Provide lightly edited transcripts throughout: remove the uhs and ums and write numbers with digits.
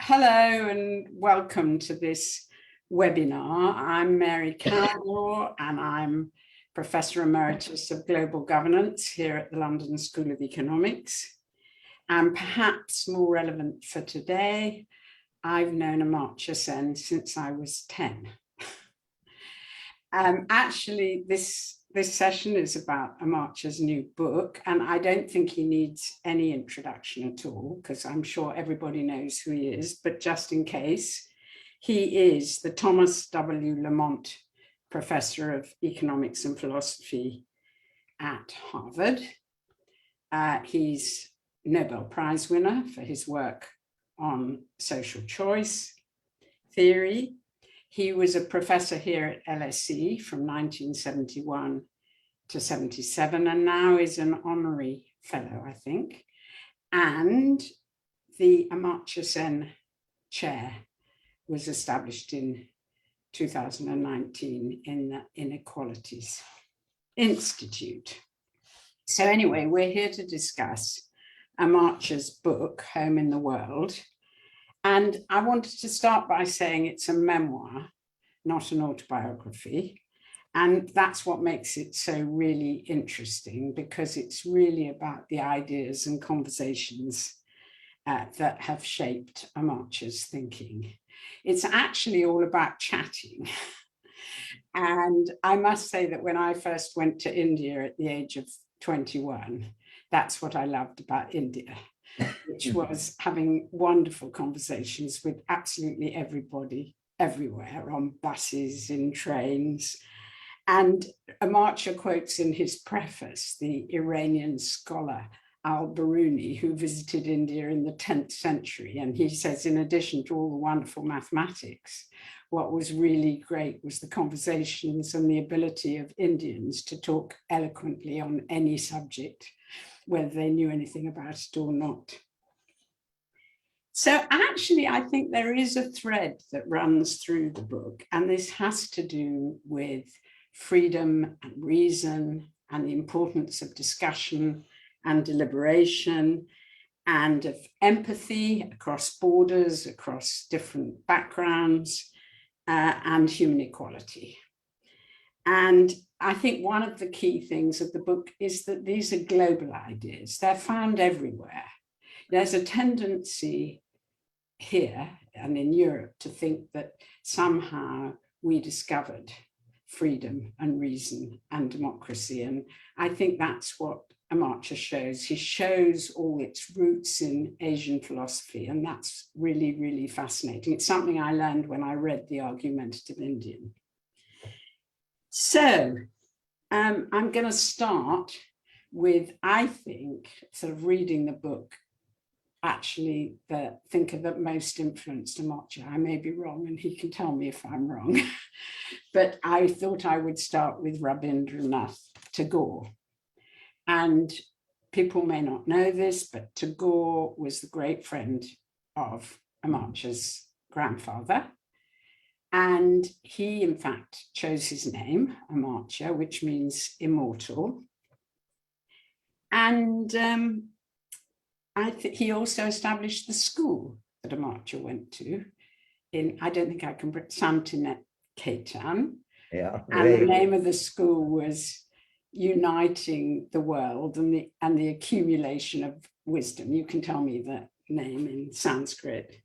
Hello and welcome to this webinar. I'm Mary Kaldor and I'm Professor Emeritus of Global Governance here at the London School of Economics. And perhaps more relevant for today, I've known Amartya Sen since I was 10. Actually, this session is about Amartya's new book, and I don't think he needs any introduction at all, because I'm sure everybody knows who he is, but just in case, he is the Thomas W. Lamont Professor of Economics and Philosophy at Harvard. He's Nobel Prize winner for his work on social choice theory. He was a professor here at LSE from 1971 to 77, and now is an honorary fellow, I think. And the Amartya Sen chair was established in 2019 in the Inequalities Institute. So anyway, we're here to discuss Amartya's book, Home in the World. And I wanted to start by saying it's a memoir, not an autobiography. And that's what makes it so really interesting, because it's really about the ideas and conversations that have shaped Amartya's thinking. It's actually all about chatting. And I must say that when I first went to India at the age of 21, that's what I loved about India, which was having wonderful conversations with absolutely everybody, everywhere, on buses, in trains. And Amartya quotes in his preface the Iranian scholar al-Biruni, who visited India in the 10th century. And he says, in addition to all the wonderful mathematics, what was really great was the conversations and the ability of Indians to talk eloquently on any subject, whether they knew anything about it or not. So actually, I think there is a thread that runs through the book, and this has to do with freedom and reason and the importance of discussion and deliberation and of empathy across borders, across different backgrounds, and human equality. And I think one of the key things of the book is that these are global ideas. They're found everywhere. There's a tendency here and in Europe to think that somehow we discovered freedom and reason and democracy. And I think that's what Amartya shows. He shows all its roots in Asian philosophy, and that's really, really fascinating. It's something I learned when I read The Argumentative Indian. So I'm going to start with, I think, sort of reading the book, actually the thinker that most influenced Amartya. I may be wrong, and he can tell me if I'm wrong. But I thought I would start with Rabindranath Tagore. And people may not know this, but Tagore was the great friend of Amartya's grandfather. And he, in fact, chose his name, Amartya, which means immortal. And he also established the school that Amartya went to in, I don't think I can, Santiniketan. Yeah. And the name of the school was Uniting the World and the Accumulation of Wisdom. You can tell me the name in Sanskrit.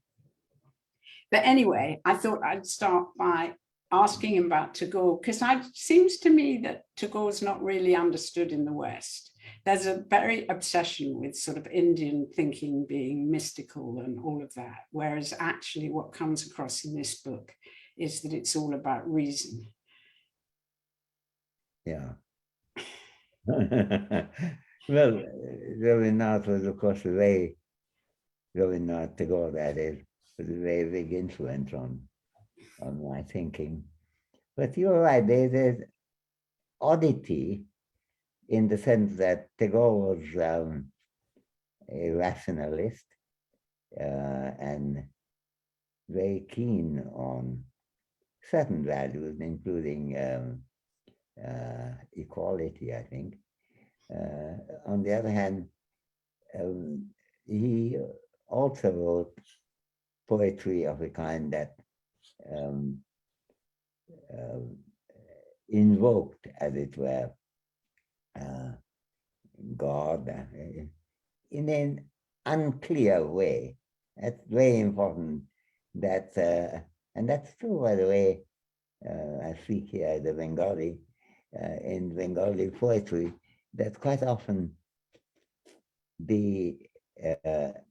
But anyway, I thought I'd start by asking him about Tagore, because it seems to me that Tagore's not really understood in the West. There's a very obsession with sort of Indian thinking being mystical and all of that, whereas actually what comes across in this book is that it's all about reason. Yeah. Well, Rabindranath was, of course, Rabindranath Tagore, that is, was a very big influence on my thinking. But you're right, there's oddity in the sense that Tagore was a rationalist and very keen on certain values, including equality, I think. On the other hand, he also wrote poetry of a kind that um, invoked, as it were, uh, God in an unclear way. That's very important. That and that's true, by the way. I speak here the Bengali in Bengali poetry. That quite often the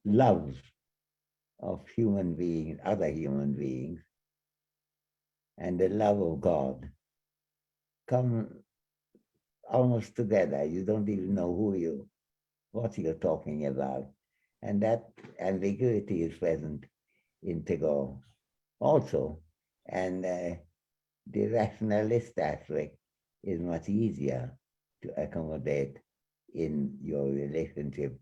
love of human beings, other human beings, and the love of God come almost together. You don't even know what you're talking about. And that ambiguity is present in Tagore also. And the rationalist aspect is much easier to accommodate in your relationship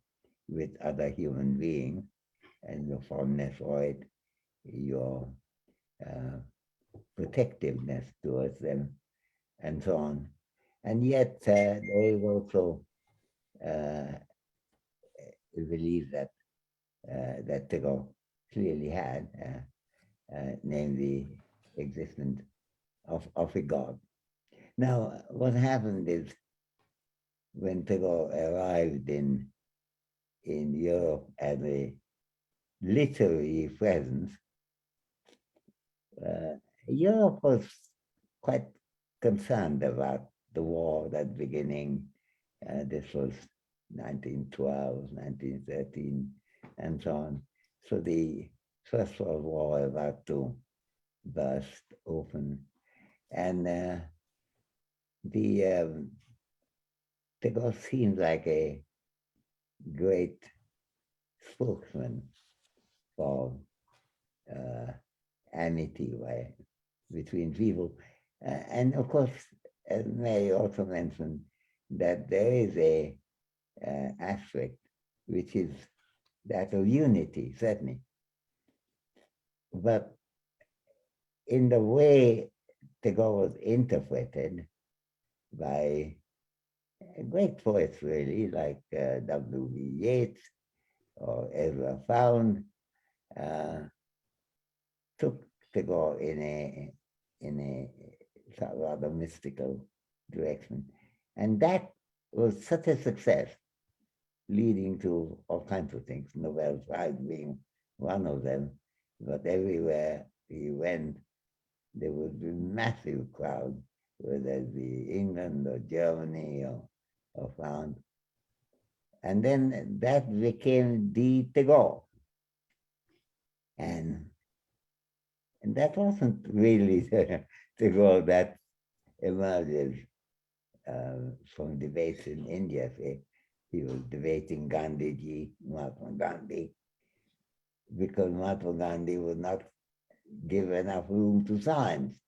with other human beings and your fondness for it, your protectiveness towards them, and so on. And yet there is also a belief that that Tagore clearly had, namely existence of a God. Now, what happened is when Tagore arrived in Europe as a literary presence, Europe was quite concerned about the war that beginning. This was 1912, 1913, and so on. So the First World War about to burst open, and Tagore seemed like a great spokesman for amity between people. And of course, as Mary also mentioned, that there is a aspect which is that of unity, certainly. But in the way Tagore was interpreted by great poets, really, like W.B. Yeats or Ezra Pound, took Tagore in a rather mystical direction. And that was such a success, leading to all kinds of things, Nobel Prize being one of them. But everywhere he went, there would be massive crowds, whether it be England or Germany or France. And then that became the Tagore. And that wasn't really the Tagore that emerges from debates in India. He was debating Gandhiji, Mahatma Gandhi, because Mahatma Gandhi would not give enough room to science.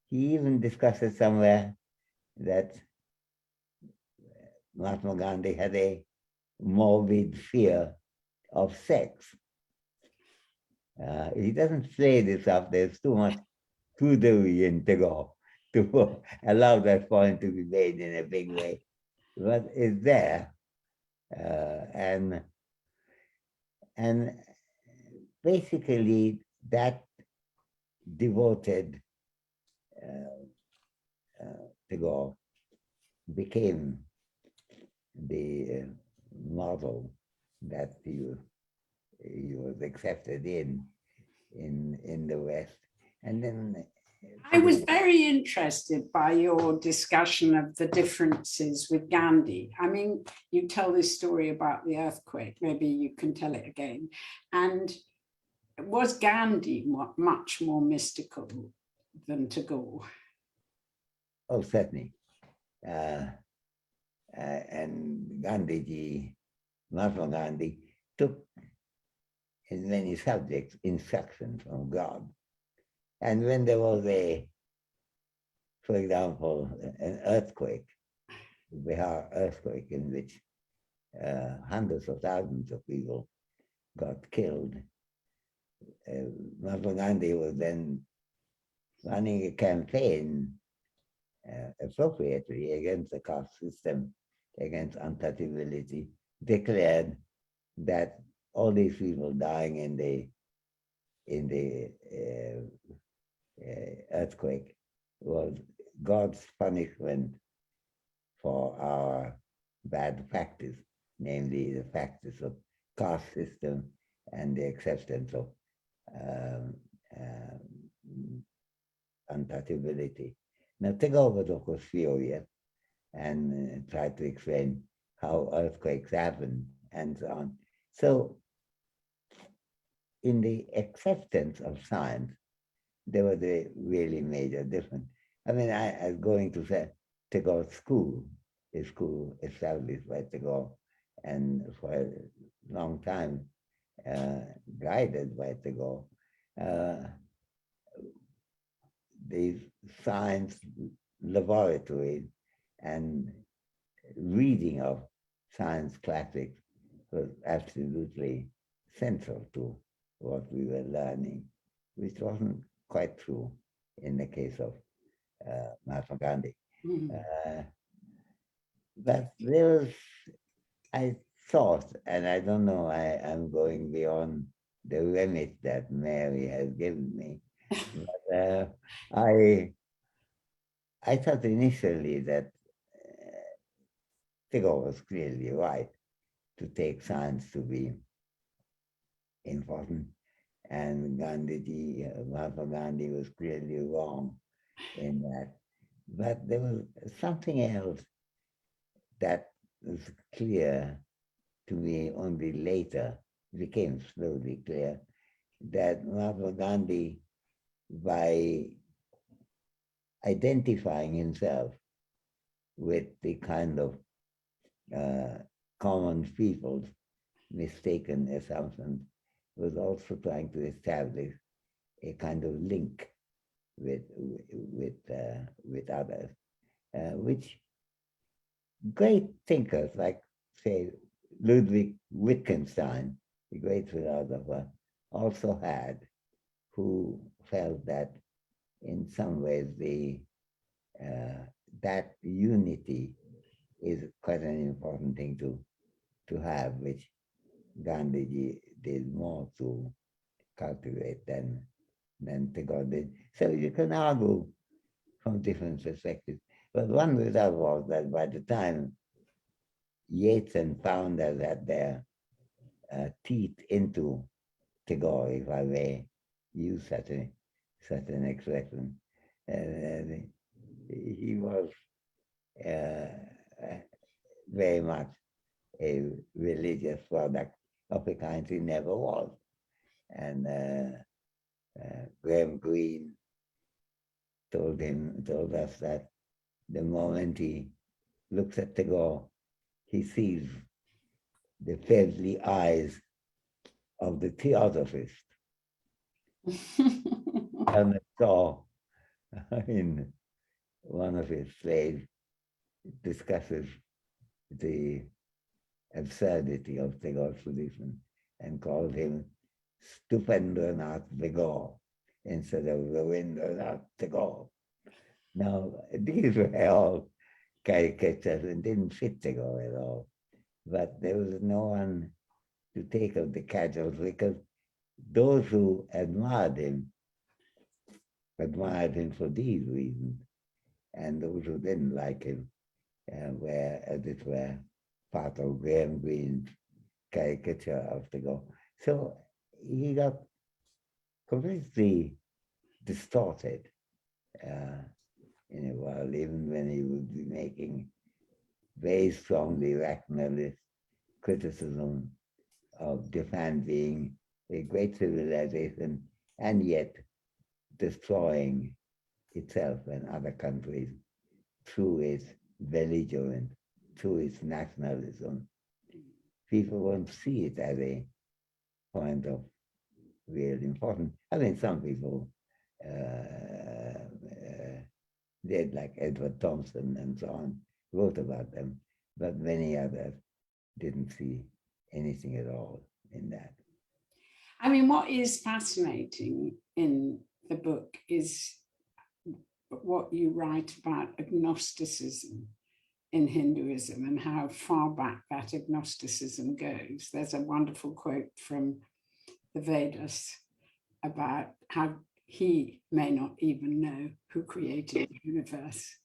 He even discusses somewhere that Mahatma Gandhi had a morbid fear of sex. He doesn't say this up. There's too much prudery in Tagore to allow that point to be made in a big way. But it's there. And basically that devoted Tagore became the model that he was accepted in the West. And then I was very interested by your discussion of the differences with Gandhi. I mean, you tell this story about the earthquake, maybe you can tell it again. And was Gandhi much more mystical than Tagore? Oh, certainly. And Gandhiji, Mahatma Gandhi, took in many subjects instruction from God. And when there was for example, an earthquake, the Bihar earthquake, in which hundreds of thousands of people got killed, Mahatma Gandhi was then running a campaign appropriately against the caste system, against untouchability, declared that all these people dying in the earthquake was God's punishment for our bad practice, namely the practice of caste system and the acceptance of untouchability. Now, Tagore was, of course, furious and tried to explain how earthquakes happen and so on. So, in the acceptance of science, there was a really major difference. I mean, I was going to Tagore's school, a school established by Tagore, and for a long time guided by Tagore. The science laboratories and reading of science classics was absolutely central to what we were learning, which wasn't quite true in the case of Mahatma Gandhi. But there was, I thought, and I don't know, I'm going beyond the remit that Mary has given me, but I thought initially that Tagore was clearly right to take science to be important, and Mahatma Gandhi was clearly wrong in that. But there was something else that was clear to me only later, became slowly clear, that Mahatma Gandhi, by identifying himself with the kind of common people's mistaken assumptions, was also trying to establish a kind of link with others, which great thinkers like, say, Ludwig Wittgenstein, the great philosopher, also had, who felt that in some ways that unity is quite an important thing to have, which Gandhiji did more to cultivate than Tagore did. So you can argue from different perspectives. But one result was that by the time Yeats and founders had their teeth into Tagore, if I may use such an expression, he was very much a religious product of a kind he never was. And Graham Greene told us that the moment he looks at Tagore, he sees the friendly eyes of the theosophist. And so, in one of his plays, discusses the absurdity of Tagore's position and called him Stupendranath Tagore instead of Ravindranath Tagore. Now, these were all caricatures and didn't fit Tagore at all. But there was no one to take up the cudgels, because those who admired him for these reasons, and those who didn't like him were, as it were, part of Graham Greene's caricature of Tagore. So he got completely distorted in a world, even when he would be making very strongly rationalist criticism of Japan being a great civilization and yet destroying itself and other countries through its belligerence, through its nationalism. People won't see it as a point of real importance. I mean, some people did, like Edward Thompson and so on, wrote about them, but many others didn't see anything at all in that. I mean, what is fascinating in the book is what you write about agnosticism in Hinduism and how far back that agnosticism goes. There's a wonderful quote from the Vedas about how he may not even know who created the universe.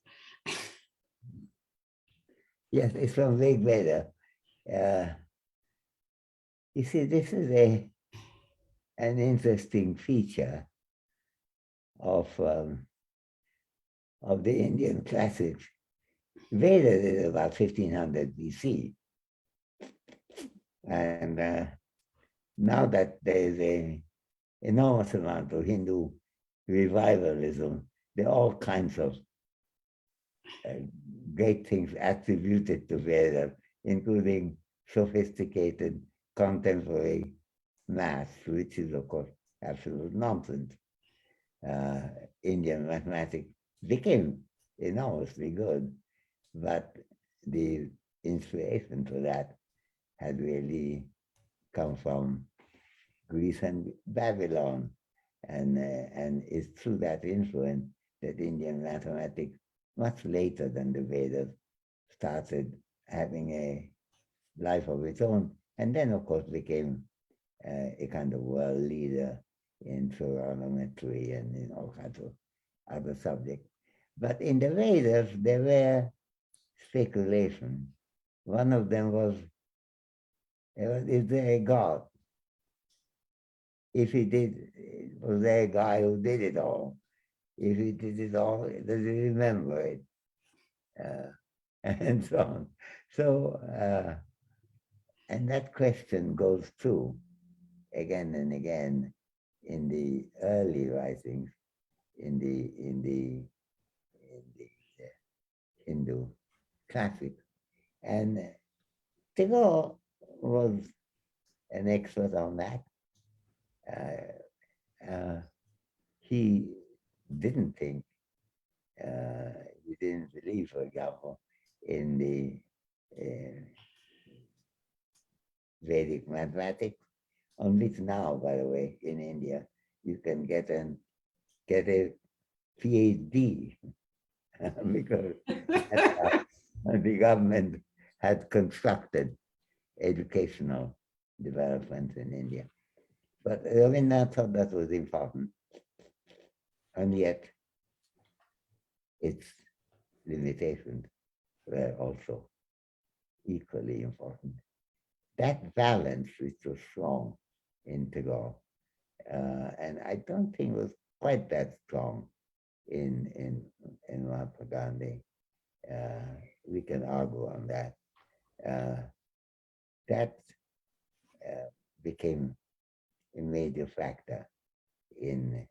Yes, it's from Rig Veda. You see, this is an interesting feature of the Indian classics. Veda is about 1500 BC. And now that there is an enormous amount of Hindu revivalism, there are all kinds of great things attributed to Veda, including sophisticated contemporary math, which is, of course, absolute nonsense. Indian mathematics became enormously good, but the inspiration for that had really come from Greece and Babylon, and it's through that influence that Indian mathematics, much later than the Vedas, started having a life of its own, and then, of course, became a kind of world leader in trigonometry and in all kinds of other subjects. But in the Vedas, there were speculations. One of them was, is there a God? If he did, was there a guy who did it all? If he did it all, does he remember it? And so on. So, and that question goes through again and again in the early writings, in the Hindu classics. And Tagore was an expert on that. He didn't think, he didn't believe, for example, in the Vedic mathematics, on which now, by the way, in India, you can get a PhD because the government had constructed educational development in India. But Rabindranath thought that was important, and yet its limitations were also equally important. That balance, which was strong in Tagore, and I don't think was quite that strong in Mahatma Gandhi. We can argue on that. That became a major factor in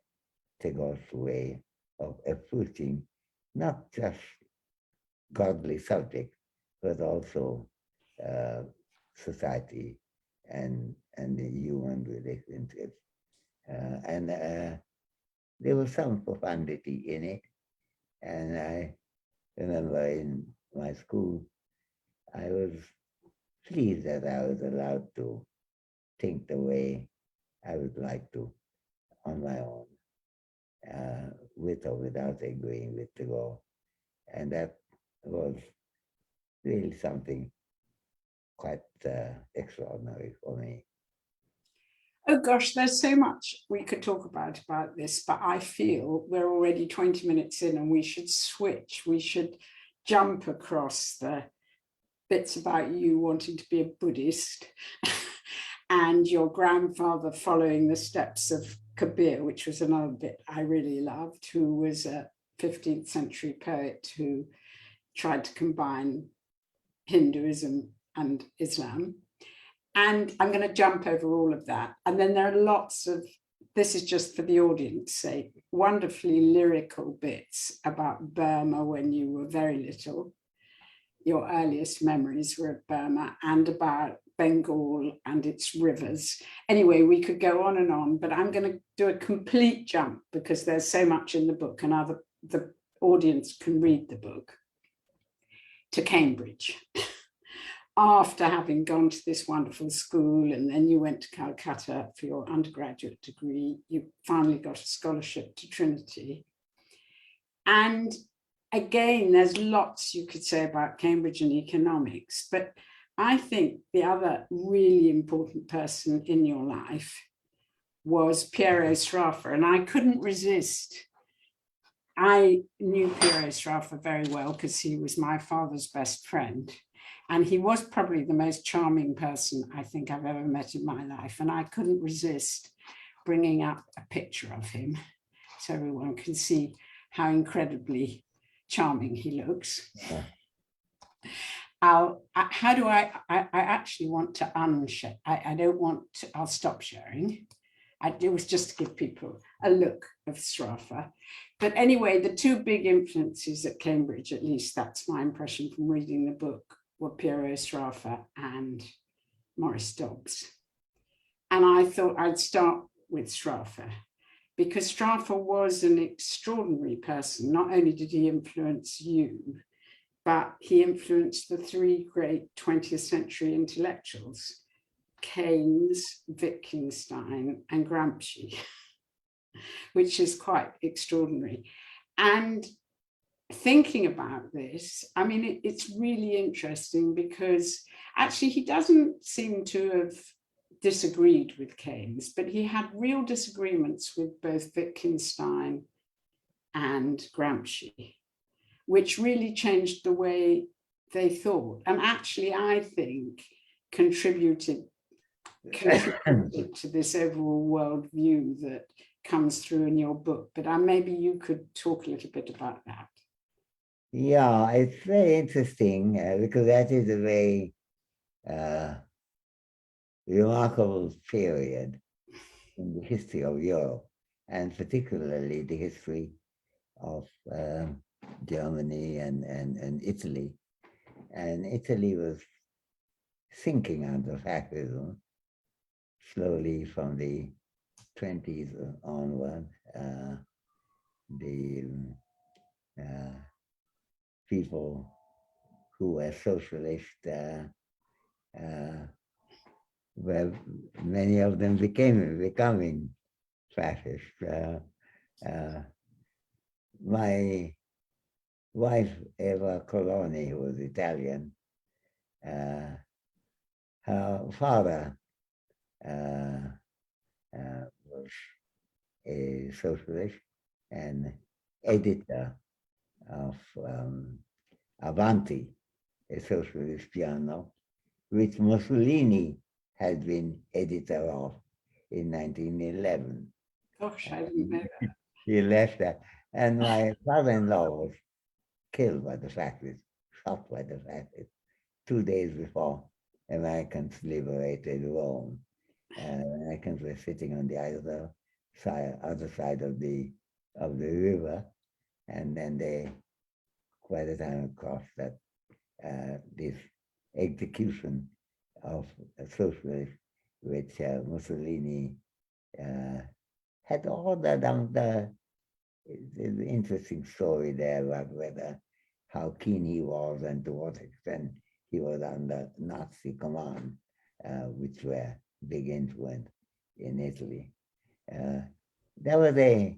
Tagore's way of approaching not just godly subjects, but also society and the human relationships. And there was some profundity in it. And I remember in my school, I was pleased that I was allowed to think the way I would like to on my own, with or without agreeing with Tagore. And that was really something quite extraordinary for me. Oh gosh, there's so much we could talk about this, but I feel we're already 20 minutes in and we should switch. We should jump across the bits about you wanting to be a Buddhist and your grandfather following the steps of Kabir, which was another bit I really loved, who was a 15th century poet who tried to combine Hinduism and Islam. And I'm going to jump over all of that. And then there are lots of, this is just for the audience's sake, wonderfully lyrical bits about Burma when you were very little. Your earliest memories were of Burma, and about Bengal and its rivers. Anyway, we could go on, but I'm going to do a complete jump because there's so much in the book, and the audience can read the book, to Cambridge. After having gone to this wonderful school, and then you went to Calcutta for your undergraduate degree, you finally got a scholarship to Trinity. And again, there's lots you could say about Cambridge and economics, but I think the other really important person in your life was Piero Sraffa, and I couldn't resist. I knew Piero Sraffa very well because he was my father's best friend. And he was probably the most charming person I think I've ever met in my life. And I couldn't resist bringing up a picture of him so everyone can see how incredibly charming he looks. Yeah. I actually want to unshare. I don't want to, I'll stop sharing. It was just to give people a look of Sraffa. But anyway, the two big influences at Cambridge, at least that's my impression from reading the book, were Piero Sraffa and Maurice Dobbs. And I thought I'd start with Sraffa because Sraffa was an extraordinary person. Not only did he influence you, but he influenced the three great 20th century intellectuals, Keynes, Wittgenstein, and Gramsci, which is quite extraordinary. And thinking about this, I mean, it's really interesting because actually he doesn't seem to have disagreed with Keynes, but he had real disagreements with both Wittgenstein and Gramsci, which really changed the way they thought. And actually, I think contributed to this overall worldview that comes through in your book. But maybe you could talk a little bit about that. Yeah, it's very interesting because that is a very remarkable period in the history of Europe, and particularly the history of Germany and Italy. And Italy was sinking under fascism slowly from the 20s onward. The people who were socialist, well, many of them becoming fascist. My wife, Eva Coloni, who was Italian, her father was a socialist and editor of Avanti, a socialist journal, which Mussolini had been editor of in 1911. Gosh, I didn't know that. He left that. And my father-in-law was killed by the fascists, shot by the fascists, 2 days before Americans liberated Rome. Americans were sitting on the other side of the river, and then they, by the time across that, this execution of a socialist, which Mussolini had ordered under. There's an interesting story there about how keen he was and to what extent he was under Nazi command, which were big influence in Italy. There was a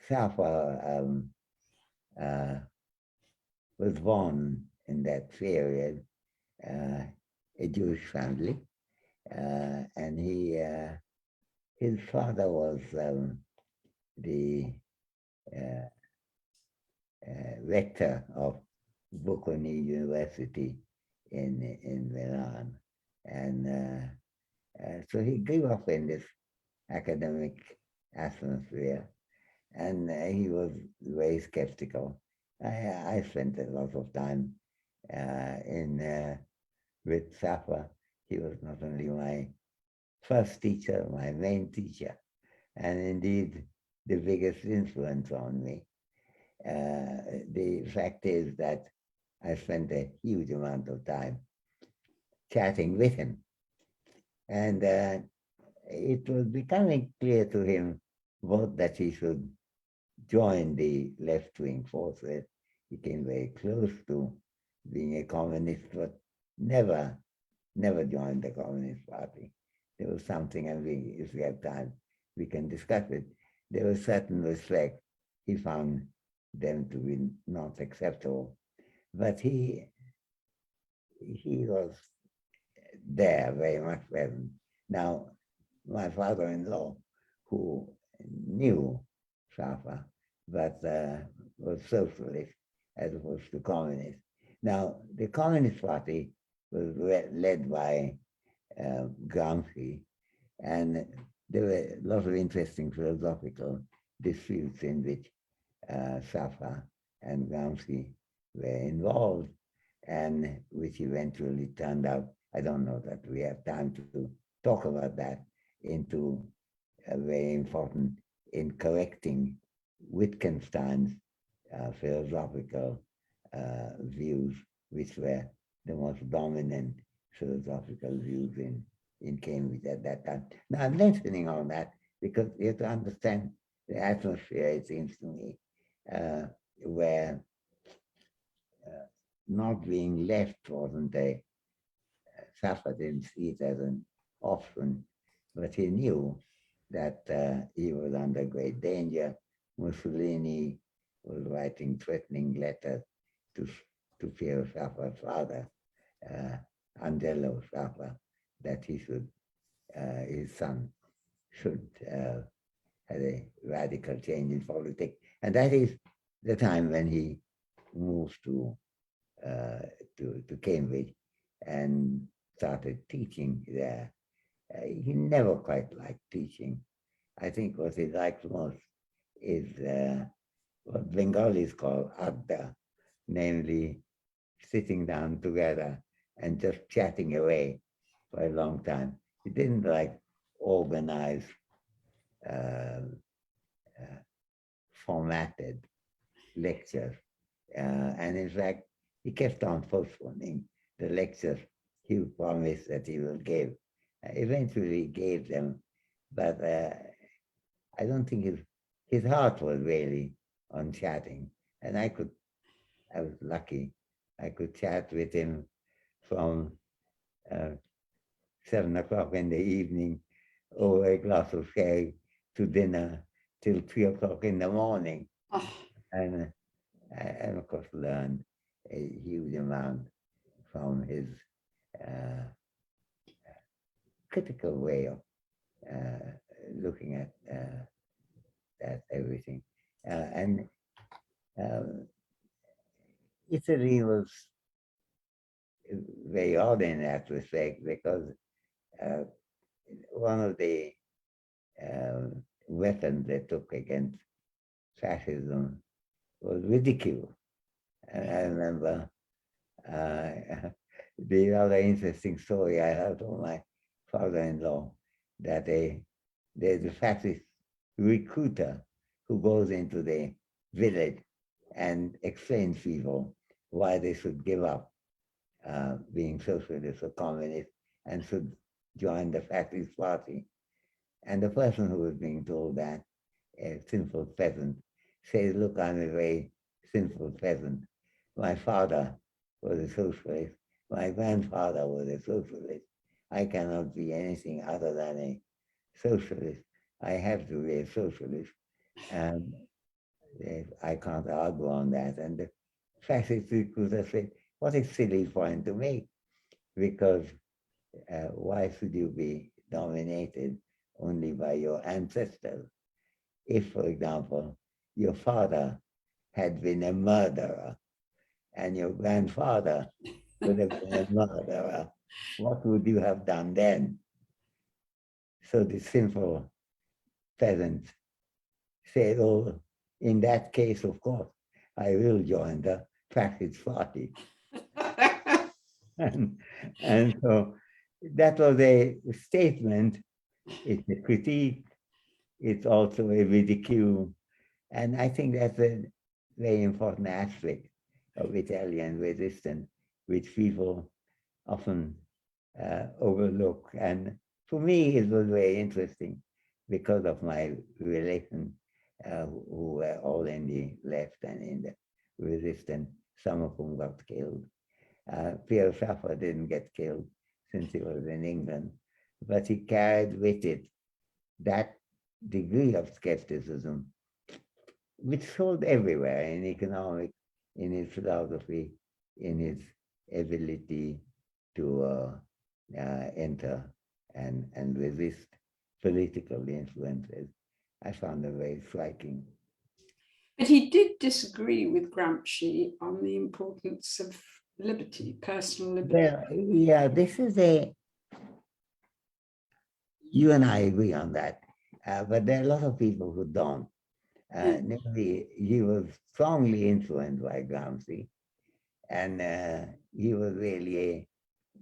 Safar was born in that period, a Jewish family, and his father was the rector of Bocconi University in Milan. And so he grew up in this academic atmosphere, and he was very skeptical. I spent a lot of time with Safa. He was not only my first teacher, my main teacher, and indeed the biggest influence on me. The fact is that I spent a huge amount of time chatting with him. And it was becoming clear to him both that he should join the left-wing forces. He came very close to being a communist, but never joined the Communist Party. There was something, and if we have time, we can discuss it. There was certain respect he found them to be not acceptable. But he was there, very much present. Now, my father-in-law, who knew Safa, but was socialist as opposed to communist. Now, the Communist Party was led by Gramsci, and there were lots of interesting philosophical disputes in which Safa and Gramsci were involved, and which eventually turned out, I don't know that we have time to talk about that, into very important in correcting Wittgenstein's philosophical views, which were the most dominant philosophical views in Cambridge at that time. Now, I'm mentioning all that because you have to understand the atmosphere, it seems to me, where not being left wasn't a, Safa didn't see it as an option, but he knew that he was under great danger. Mussolini was writing threatening letters to Piero Safa's father, Angelo Safa, that he should, his son should have a radical change in politics. And that is the time when he moved to Cambridge and started teaching there. He never quite liked teaching. I think what he likes most is what Bengalis call adda, namely sitting down together and just chatting away for a long time. He didn't like organized, formatted lectures. And in fact, he kept on postponing the lectures he promised that he will give. Eventually he gave them, but I don't think his heart was really on chatting. And I was lucky. I could chat with him from 7 o'clock in the evening over a glass of sherry to dinner till 3 o'clock in the morning. Oh. And of course learned a huge amount from his critical way of looking at everything. And Italy was very odd in that respect because one of the weapons they took against fascism was ridicule. And I remember the other interesting story I heard from my father-in-law that there's a fascist recruiter who goes into the village and explains people why they should give up being socialist or communist and should join the fascist party. And the person who was being told that, a simple peasant, says, look, I'm a very simple peasant. My father was a socialist. My grandfather was a socialist. I cannot be anything other than a socialist. I have to be a socialist. And I can't argue on that. And the fascist recruiter said, what a silly point to make, because why should you be dominated only by your ancestors? If, for example, your father had been a murderer and your grandfather would have been a murderer, what would you have done then? So the simple peasant said, oh, in that case, of course, I will join the fascist party. and so that was a statement. It's a critique. It's also a ridicule. And I think that's a very important aspect of Italian resistance, which people often overlook. And for me, it was very interesting because of my relation, who were all in the left and in the resistance, some of whom got killed. Piero Saffa didn't get killed since he was in England, but he carried with it that degree of skepticism which showed everywhere in economics, in his philosophy, in his ability to enter and resist political influences. I found it very striking. But he did disagree with Gramsci on the importance of liberty, personal liberty. Well, yeah, this is you and I agree on that, but there are a lot of people who don't. Namely, he was strongly influenced by Gramsci, and he was really a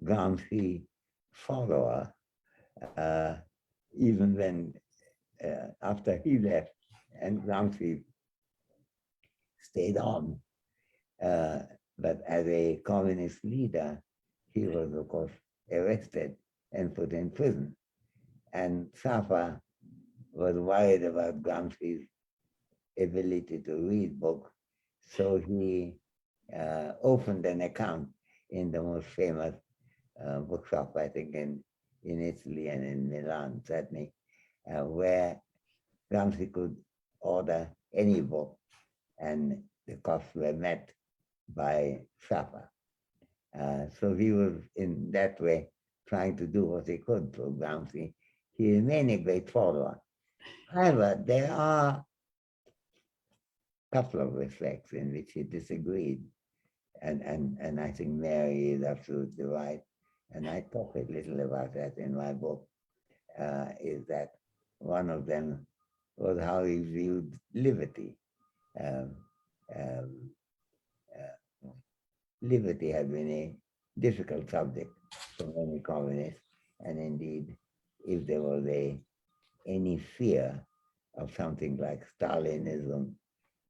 Gramsci follower, even when after he left and Gramsci stayed on. But as a communist leader, he was, of course, arrested and put in prison. And Safa was worried about Gramsci's ability to read books, so he opened an account in the most famous bookshop, I think, in Italy and in Milan, certainly, where Gramsci could order any book, and the costs were met by Safa. So he was, in that way, trying to do what he could for Gramsci. He remained a great follower. However, there are a couple of respects in which he disagreed, and I think Mary is absolutely right. And I talk a little about that in my book, is that one of them was how he viewed liberty. Liberty had been a difficult subject for many communists, and indeed, if there was any fear of something like Stalinism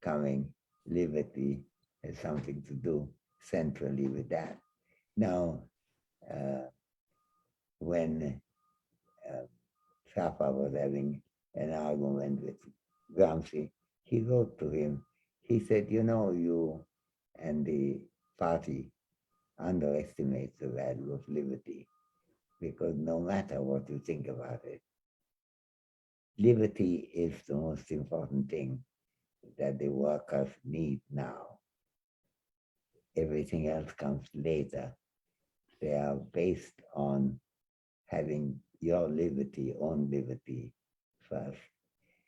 coming, liberty has something to do centrally with that. Now, when Safa was having an argument with Gramsci, he wrote to him, he said, you know, you and the party underestimate the value of liberty, because no matter what you think about it, liberty is the most important thing that the workers need now. Everything else comes later. They are based on having your liberty, own liberty first.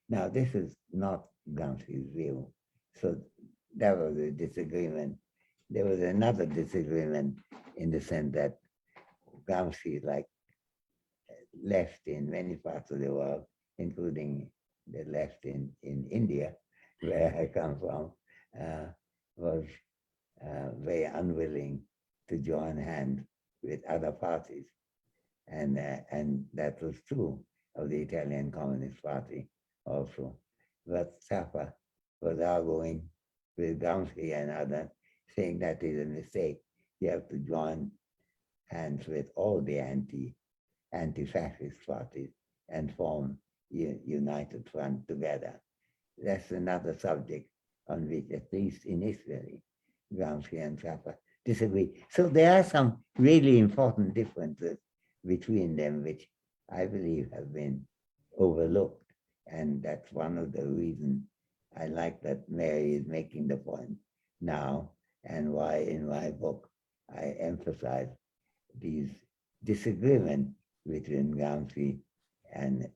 Now, this is not Gramsci's view. So that was a disagreement. There was another disagreement in the sense that Gramsci, like left in many parts of the world, including the left in India, where I come from, was very unwilling to join hands with other parties. And that was true of the Italian Communist Party also. But Safa was arguing with Gramsci and others, saying that is a mistake. You have to join hands with all the anti-fascist parties and form united front together. That's another subject on which, at least initially, Gramsci and Safa disagree. So there are some really important differences between them, which I believe have been overlooked. And that's one of the reasons I like that Mary is making the point now, and why in my book I emphasize these disagreements between Gramsci and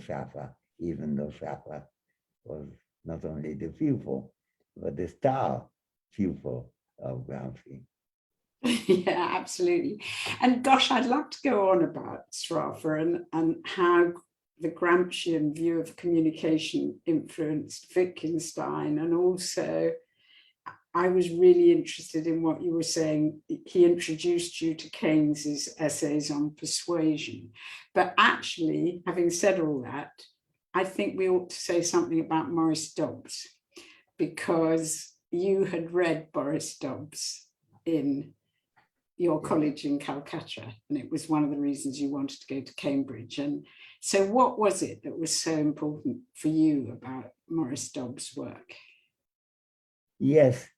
Safa, even though Safa was not only the pupil, but the star pupil of Gramsci. Yeah, absolutely. And gosh, I'd love to go on about Srafa and how the Gramscian view of communication influenced Wittgenstein. And also, I was really interested in what you were saying. He introduced you to Keynes's essays on persuasion. But actually, having said all that, I think we ought to say something about Maurice Dobbs, because you had read Boris Dobbs in your college in Calcutta, and it was one of the reasons you wanted to go to Cambridge. And so what was it that was so important for you about Maurice Dobbs' work? Yes,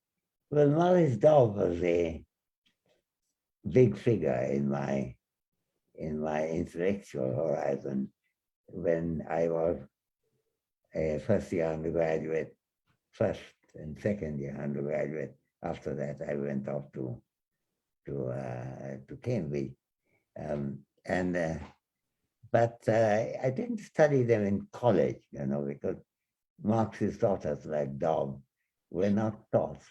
well, Maurice Dobbs was a big figure in my intellectual horizon when I was a first-year undergraduate, first and second-year undergraduate. After that, I went off to Cambridge, but I didn't study them in college, because Marxist authors like Dobb were not taught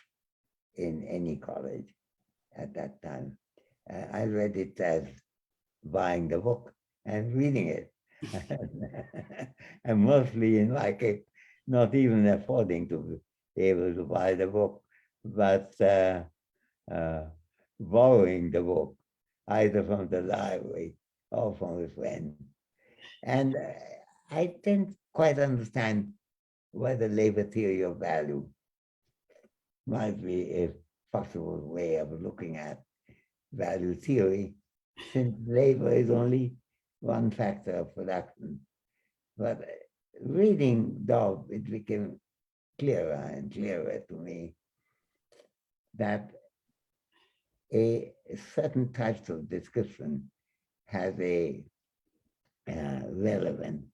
in any college at that time. I read it as buying the book and reading it, and mostly in my case, not even affording to be able to buy the book, but borrowing the book either from the library or from a friend. And I didn't quite understand why the labor theory of value might be a possible way of looking at value theory, since labor is only one factor of production. But reading Dobb, it became clearer and clearer to me that a certain types of description has a relevance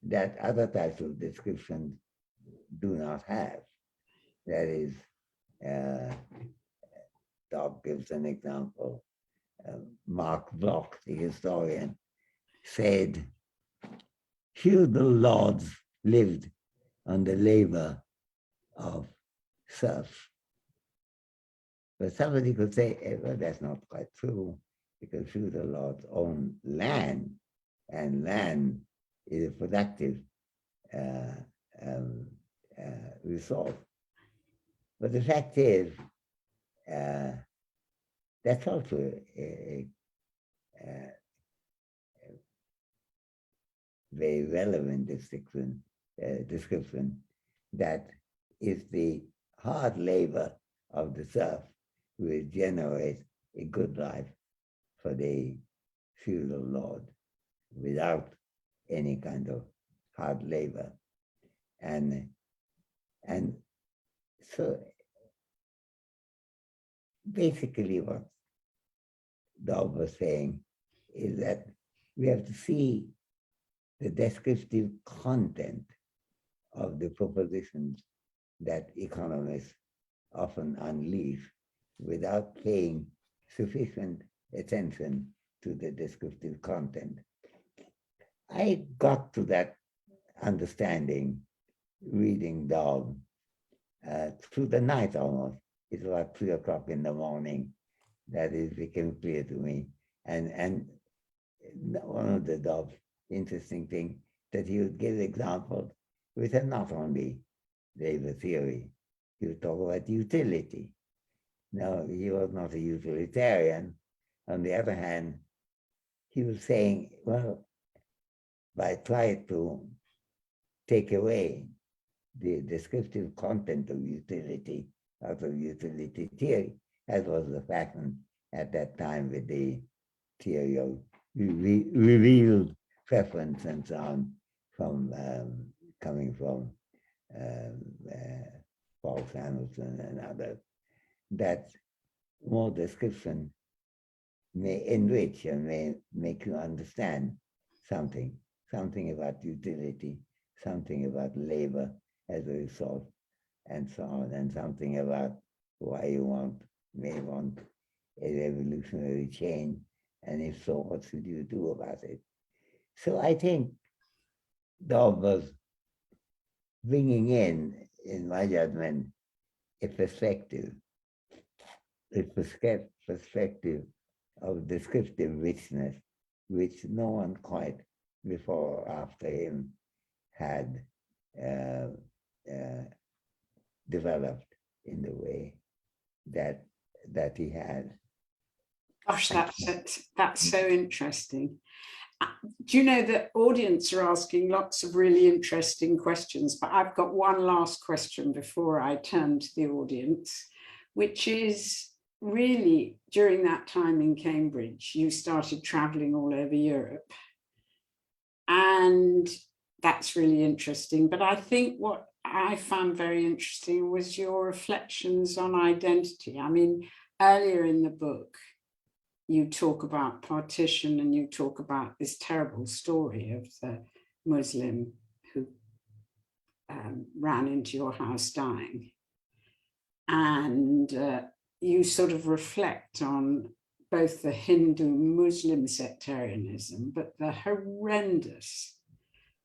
that other types of descriptions do not have. That is, Dobb gives an example. Mark Bloch, the historian, said, feudal lords lived on the labor of serfs. But somebody could say, well, that's not quite true, because feudal lords own land, and land is a productive resource. But the fact is, that's also a very relevant description, that is the hard labor of the serf will generate a good life for the feudal lord without any kind of hard labor. And so basically what Dobb was saying is that we have to see the descriptive content of the propositions that economists often unleash without paying sufficient attention to the descriptive content. I got to that understanding reading Dobb through the night almost. It was about 3 o'clock in the morning that it became clear to me. And one of the Dobb's interesting things that he would give examples which are not only labor theory. He would talk about utility. Now, he was not a utilitarian. On the other hand, he was saying, well, by trying to take away the descriptive content of utility out of utility theory, as was the fashion at that time with the theory of revealed preference and so on, from coming from Paul Samuelson and others, that more description may enrich and may make you understand something about utility, something about labor as a resource, and so on, and something about why you may want a revolutionary change, and if so, what should you do about it? So I think Dobb was bringing in my judgment, a perspective of descriptive richness, which no one quite before or after him had developed in the way that he had. Gosh, that's so interesting. Do you know the audience are asking lots of really interesting questions, but I've got one last question before I turn to the audience, which is really during that time in Cambridge, you started traveling all over Europe. And that's really interesting. But I think what I found very interesting was your reflections on identity. I mean, earlier in the book, you talk about partition and you talk about this terrible story of the Muslim who ran into your house dying. And you sort of reflect on both the Hindu-Muslim sectarianism, but the horrendous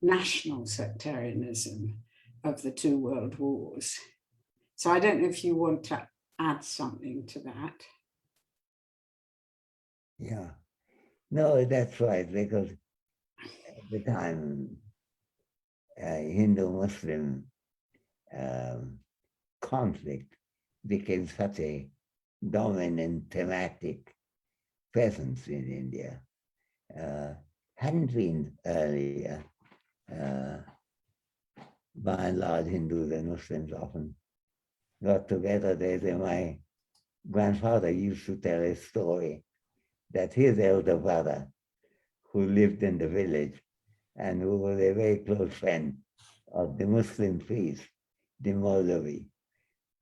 national sectarianism of the two world wars. So I don't know if you want to add something to that. Yeah, no, that's right, because at the time, Hindu-Muslim conflict became such a dominant thematic presence in India. Hadn't been earlier. By and large, Hindus and Muslims often got together. My grandfather used to tell a story that his elder brother, who lived in the village and who was a very close friend of the Muslim priest, the Maulavi,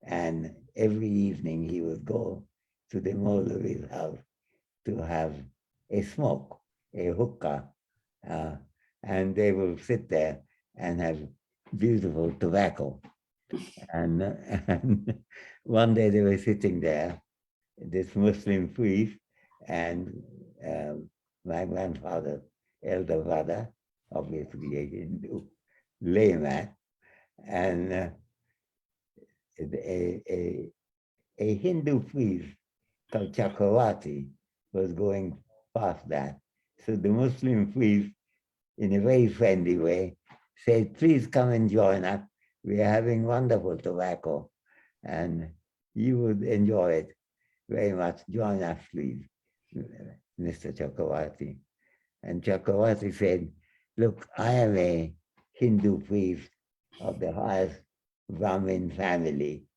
and every evening he would go to the Maulavi's house to have a smoke, a hookah, and they will sit there and have beautiful tobacco. And one day they were sitting there, this Muslim priest and my grandfather's elder brother, obviously a Hindu layman, and a Hindu priest called Chakravarti was going past that. So the Muslim priest, in a very friendly way, said, "Please come and join us. We are having wonderful tobacco, and you would enjoy it very much. Join us, please, Mr. Chakravarti." And Chakravarti said, "Look, I am a Hindu priest of the highest Brahmin family,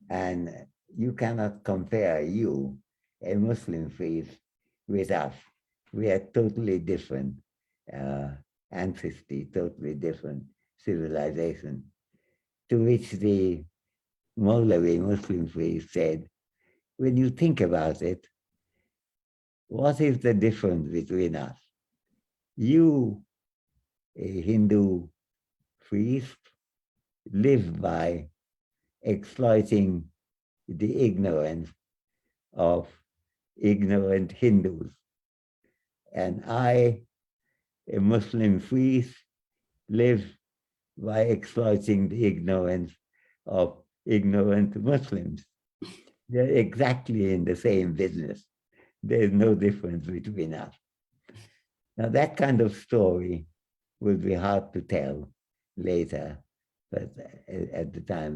and you cannot compare you, a Muslim priest, with us. We are totally different ancestry, totally different civilization." To which the Maulavi Muslim priest said, "When you think about it, what is the difference between us? You, a Hindu priest, live by exploiting the ignorance of ignorant Hindus. And I, a Muslim priest, live by exploiting the ignorance of ignorant Muslims. They're exactly in the same business. There's no difference between us." Now, that kind of story would be hard to tell later, but at the time,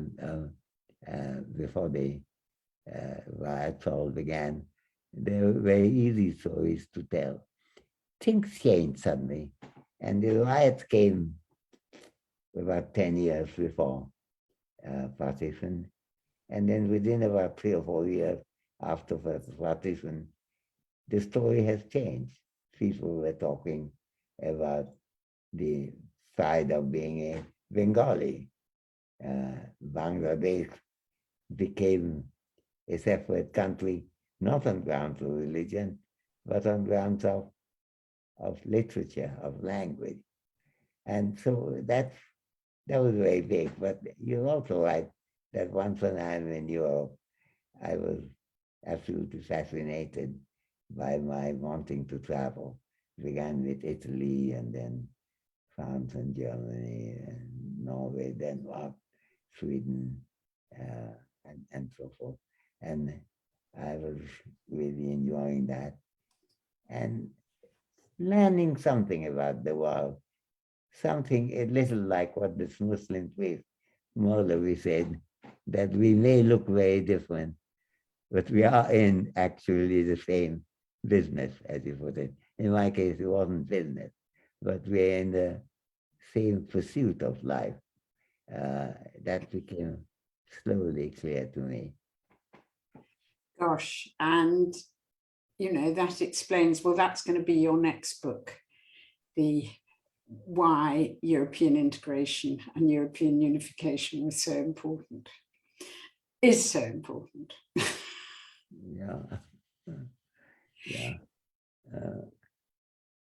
before the riots all began, they were very easy stories to tell. Things changed suddenly, and the riots came about 10 years before partition, and then within about 3 or 4 years after partition, the story has changed. People were talking about the side of being a Bengali. Bangladesh became a separate country, not on grounds of religion, but on grounds of literature, of language. And so that was very big. But you're also right that once when I'm in Europe, I was absolutely fascinated by my wanting to travel. It began with Italy and then France and Germany and Norway, Denmark, Sweden, and so forth. And I was really enjoying that and learning something about the world, something a little like what this Muslim priest Maulavi said, that we may look very different, but we are in actually the same business, as you put it. In my case, it wasn't business, but we're in the same pursuit of life. That became slowly clear to me. Gosh, and that explains, well, that's going to be your next book, the why European integration and European unification was so important, is so important. Yeah. Yeah.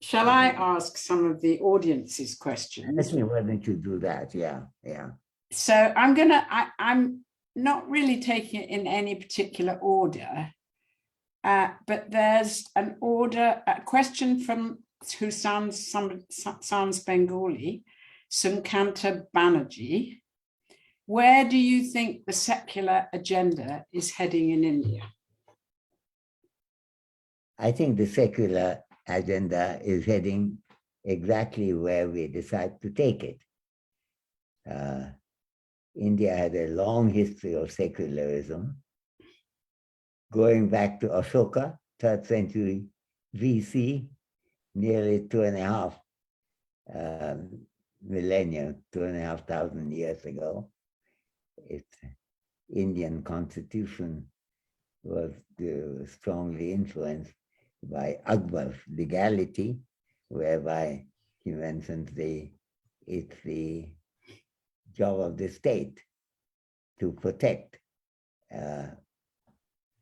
Shall I ask some of the audience's questions? Why don't you do that? Yeah, yeah. So I'm not really taking it in any particular order, but there's a question from who sounds Bengali, Sumkanta Banerjee. Where do you think the secular agenda is heading in India? I think the secular agenda is heading exactly where we decide to take it. India had a long history of secularism, going back to Ashoka, 3rd century BC, nearly 2.5 millennia, 2,500 years ago. Its Indian constitution was strongly influenced by Akbar's legality, whereby he mentions it's the job of the state to protect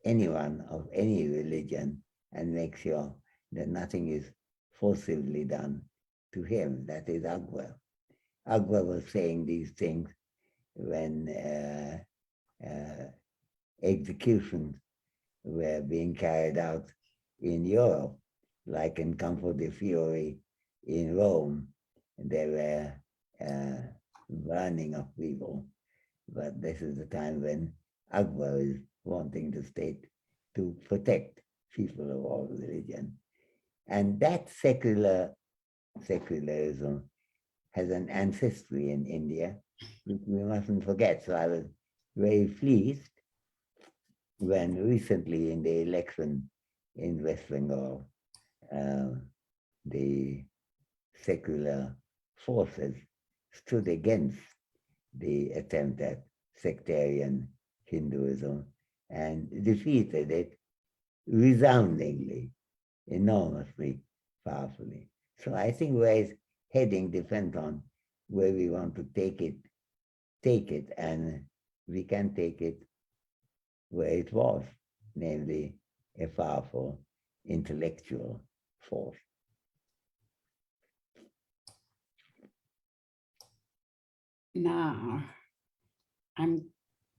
anyone of any religion and make sure that nothing is forcibly done to him. That is Akbar. Akbar was saying these things when executions were being carried out in Europe, like in Campo de Fiori in Rome. There were burning of people, but this is the time when Akbar is wanting the state to protect people of all religion. And that secularism has an ancestry in India, which we mustn't forget. So I was very pleased when recently in the election in West Bengal, the secular forces stood against the attempt at sectarian Hinduism and defeated it resoundingly, enormously, powerfully. So I think where it's heading depends on where we want to take it, and we can take it where it was, namely a powerful intellectual force. Now, I'm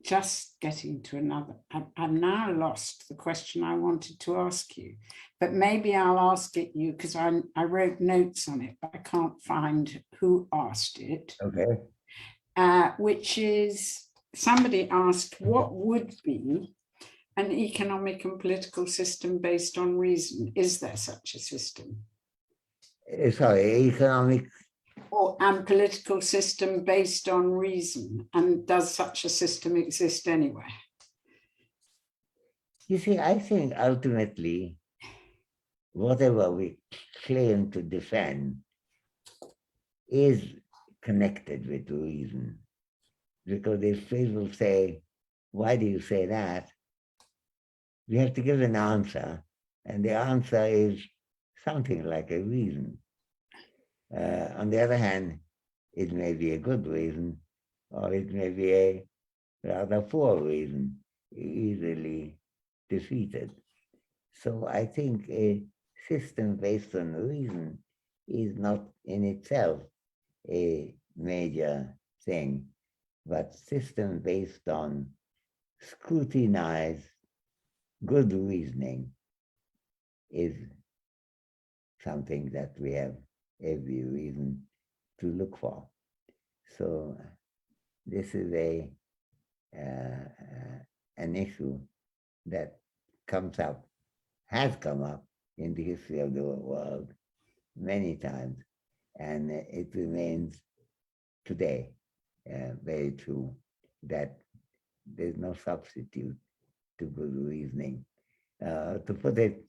just getting to another. I've now lost the question I wanted to ask you, but maybe I'll ask it you because I wrote notes on it, but I can't find who asked it. Okay. Which is, somebody asked, what would be an economic and political system based on reason? Is there such a system? Sorry, economic and political system based on reason? And does such a system exist anywhere? You see, I think ultimately, whatever we claim to defend is connected with reason. Because if people say, why do you say that? We have to give an answer, and the answer is something like a reason. On the other hand, it may be a good reason, or it may be a rather poor reason, easily defeated. So I think a system based on reason is not in itself a major thing, but system based on scrutinized good reasoning is something that we have every reason to look for. So this is an issue that has come up in the history of the world many times, and it remains today very true that there's no substitute to good reasoning. To put it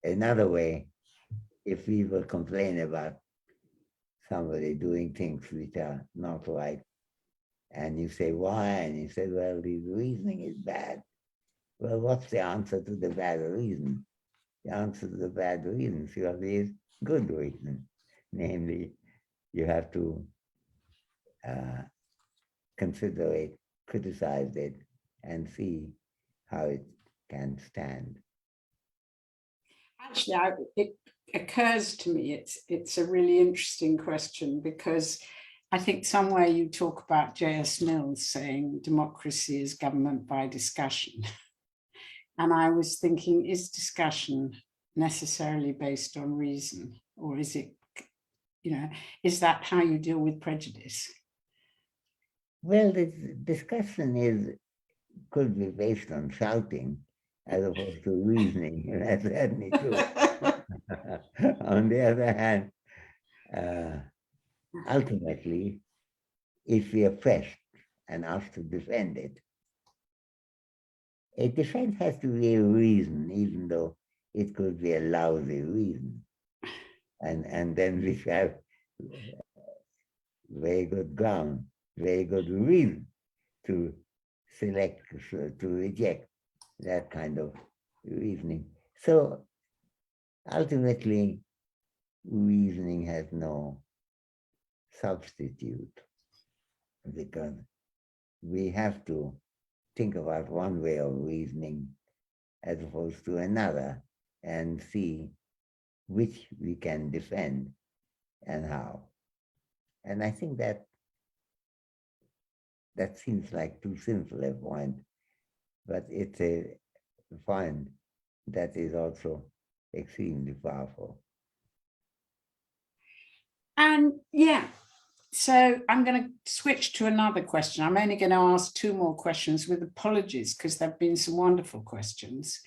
another way, if people complain about somebody doing things which are not right, and you say, why? And you say, well, the reasoning is bad. Well, what's the answer to the bad reason? The answer to the bad reason surely is good reason. Namely, you have to consider it, criticize it, and see how it can stand. Actually, occurs to me, it's a really interesting question, because I think somewhere you talk about J.S. Mills saying democracy is government by discussion. And I was thinking, is discussion necessarily based on reason? Or is it, is that how you deal with prejudice? Well, this discussion could be based on shouting as opposed to reasoning. That's certainly true. On the other hand, ultimately, if we are pressed and asked to defend it, a defense has to be a reason, even though it could be a lousy reason. And then we have very good ground, very good reason to select, to reject that kind of reasoning. So ultimately, reasoning has no substitute, because we have to think about one way of reasoning as opposed to another and see which we can defend and how. And I think that seems like too simple a point, but it's a point that is also extremely powerful. And yeah, so I'm going to switch to another question. I'm only going to ask 2 more questions with apologies, because there have been some wonderful questions.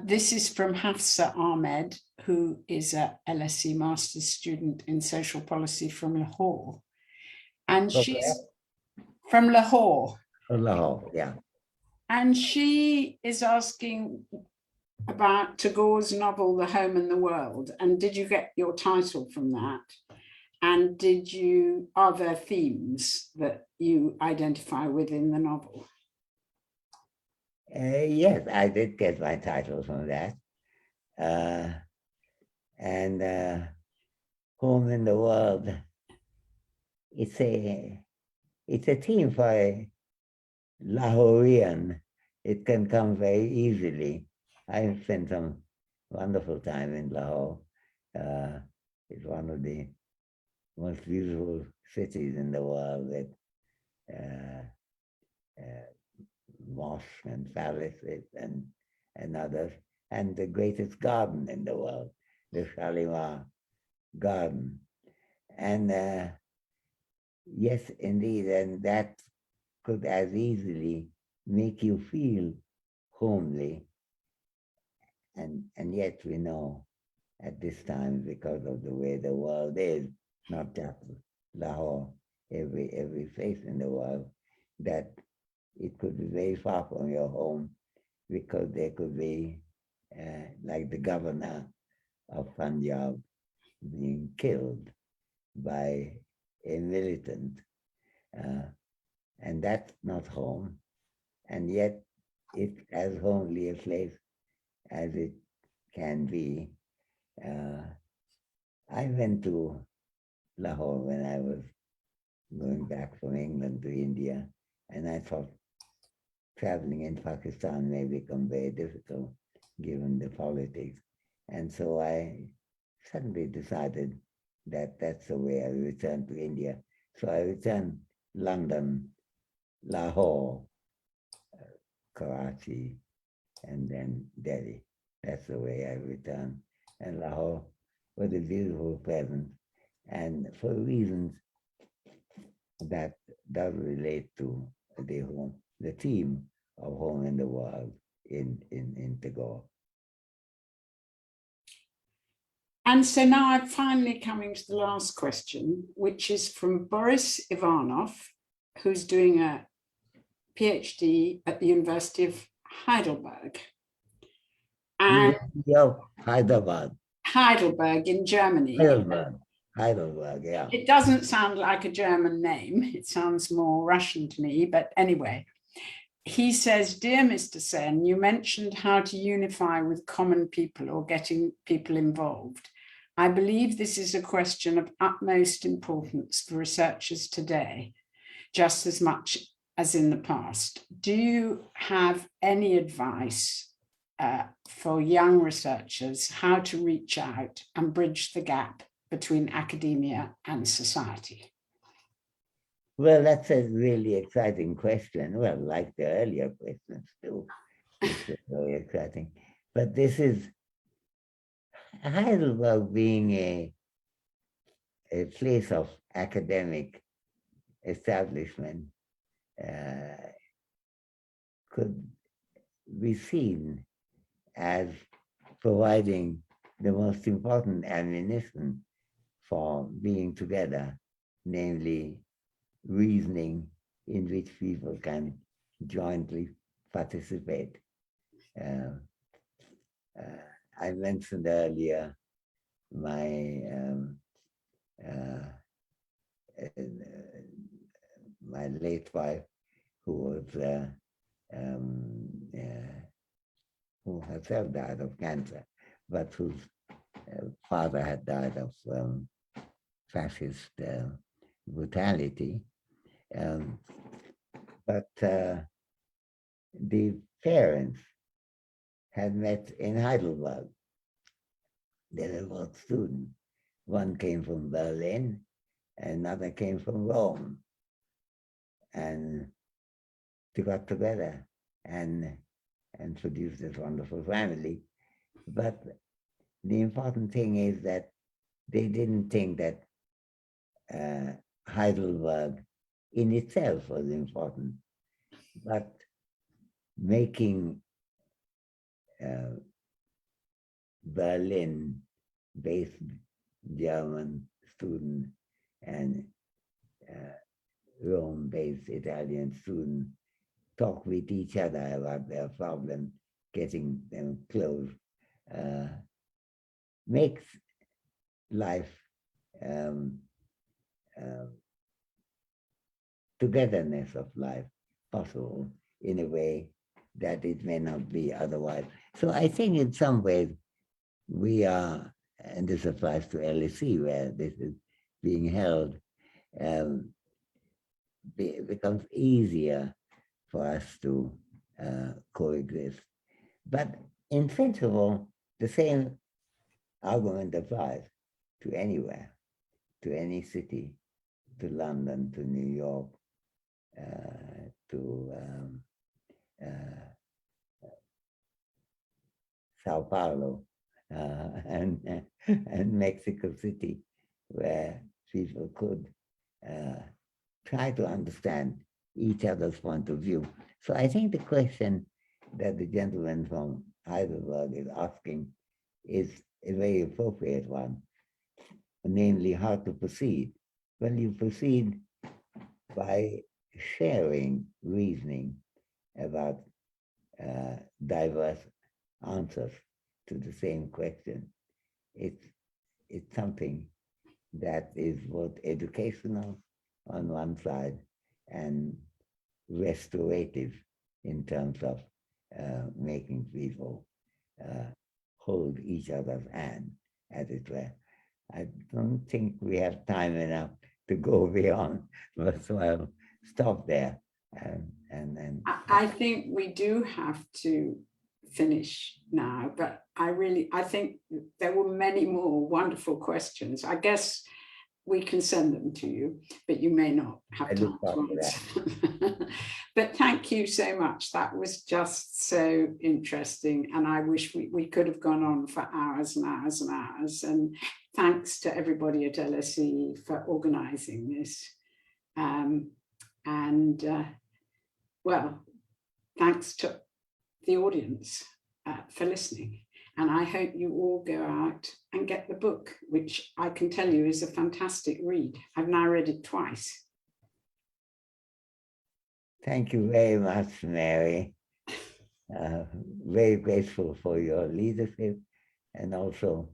This is from Hafsa Ahmed, who is a LSE master's student in social policy from Lahore. And she's from Lahore. Lahore, yeah. And she is asking about Tagore's novel, The Home and the World. And did you get your title from that? And are there themes that you identify within the novel? Yes, I did get my title from that. And Home in the World, it's a theme for a Lahorean. It can come very easily. I've spent some wonderful time in Lahore. It's one of the most beautiful cities in the world, with mosques and palaces and others, and the greatest garden in the world, the Shalimar Garden. And yes, indeed, and that could as easily make you feel homely. And yet we know at this time, because of the way the world is, not just Lahore, every place in the world, that it could be very far from your home, because there could be, like the governor of Punjab being killed by a militant, and that's not home. And yet it's as homely a place as it can be. I went to Lahore when I was going back from England to India, and I thought traveling in Pakistan may become very difficult given the politics. And so I suddenly decided that that's the way I returned to India. So I returned London, Lahore, Karachi, and then Delhi. That's the way I returned. And Lahore was a beautiful presence, and for reasons that does relate to the theme of Home in the World in Tagore. And so now I'm finally coming to the last question, which is from Boris Ivanov, who's doing a PhD at the University of Heidelberg. And Heidelberg in Germany. Heidelberg, yeah. It doesn't sound like a German name. It sounds more Russian to me, but anyway. He says, "Dear Mr. Sen, you mentioned how to unify with common people or getting people involved. I believe this is a question of utmost importance for researchers today, just as much as in the past. Do you have any advice for young researchers how to reach out and bridge the gap between academia and society? Well, that's a really exciting question. Well, like the earlier questions too, it's very exciting. But this is Heidelberg being a place of academic establishment could be seen as providing the most important ammunition for being together, namely reasoning in which people can jointly participate. I mentioned earlier my my late wife, who herself died of cancer, but whose father had died of fascist brutality. But the parents had met in Heidelberg. They were both students. One came from Berlin, another came from Rome. And they got together and produced this wonderful family. But the important thing is that they didn't think that Heidelberg in itself was important, but making Berlin-based German students and Rome-based Italian students talk with each other about their problems, getting them close, makes life togetherness of life possible in a way that it may not be otherwise. So I think in some ways we are, and this applies to LSE where this is being held, it becomes easier for us to coexist. But in principle, the same argument applies to anywhere, to any city, to London, to New York, to Sao Paulo, and Mexico City, where people could try to understand each other's point of view. So I think the question that the gentleman from Heidelberg is asking is a very appropriate one, namely how to proceed. Well, you proceed by sharing reasoning about diverse answers to the same question. It's something that is both educational on one side and restorative in terms of making people hold each other's hand, as it were. I don't think we have time enough to go beyond, so I'll stop there. I think we do have to finish now, but I think there were many more wonderful questions. I guess we can send them to you, but you may not have time to answer. But thank you so much. That was just so interesting. And I wish we could have gone on for hours and hours and hours. And thanks to everybody at LSE for organizing this. Well, thanks to the audience for listening. And I hope you all go out and get the book, which I can tell you is a fantastic read. I've now read it twice. Thank you very much, Mary. Very grateful for your leadership, and also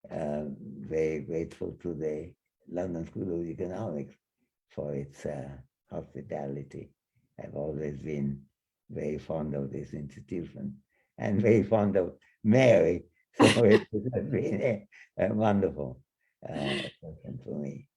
very grateful to the London School of Economics for its hospitality. I've always been very fond of this institution and very fond of Mary, so it has been a wonderful session for me.